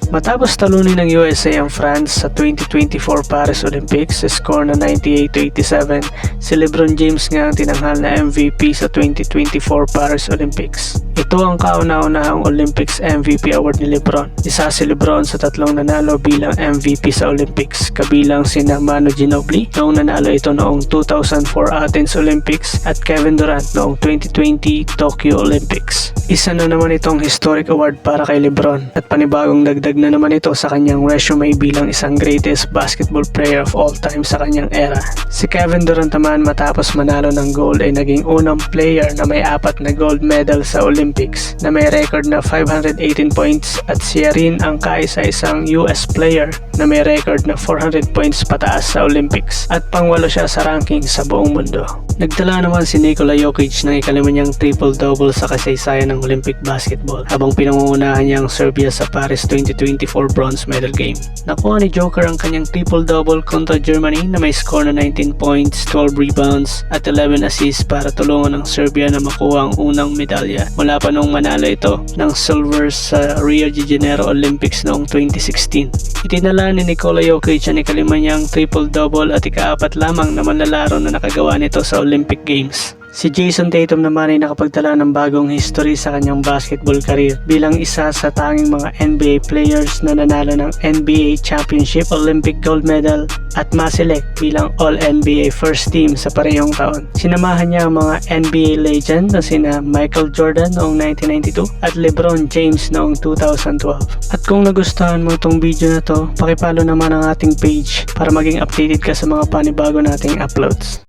Matapos talunin ng USA ang France sa 2024 Paris Olympics sa score na 98-87, si LeBron James nga ang tinanghal na MVP sa 2024 Paris Olympics. Ito ang kauna-unahang Olympics MVP award ni LeBron. Isa si LeBron sa tatlong nanalo bilang MVP sa Olympics, kabilang sina Manu Ginobili noong nanalo ito noong 2004 Athens Olympics at Kevin Durant noong 2020 Tokyo Olympics. Isa na naman itong historic award para kay LeBron at panibagong dagdag na naman ito sa kanyang resume bilang isang greatest basketball player of all time sa kanyang era. Si Kevin Durant naman matapos manalo ng gold ay naging unang player na may 4 na gold medal sa Olympics na may record na 518 points at siya rin ang kaisa-isang US player na may record na 400 points pataas sa Olympics at pangwalo siya sa ranking sa buong mundo. Nagtala naman si Nikola Jokic ng ikalima niyang triple-double sa kasaysayan ng Olympic basketball habang pinangungunahan niya ang Serbia sa Paris 2024 bronze medal game. Nakuha ni Joker ang kanyang triple-double kontra Germany na may score na 19 points, 12 rebounds at 11 assists para tulungan ang Serbia na makuha ang unang medalya mula pa nung manalo ito ng silver sa Rio de Janeiro Olympics noong 2016. Itinala ni Nikola Jokic ang ikalima niyang triple-double at ika-4 lamang na manlalaro na nakagawa nito sa Olympic Games. Si Jason Tatum naman ay nakapagtala ng bagong history sa kanyang basketball career bilang isa sa tanging mga NBA players na nanalo ng NBA Championship, Olympic Gold Medal at maselect bilang All-NBA First Team sa parehong taon. Sinamahan niya ang mga NBA legend na sina Michael Jordan noong 1992 at LeBron James noong 2012. At kung nagustuhan mo itong video na to, pakipollow naman ang ating page para maging updated ka sa mga panibago nating uploads.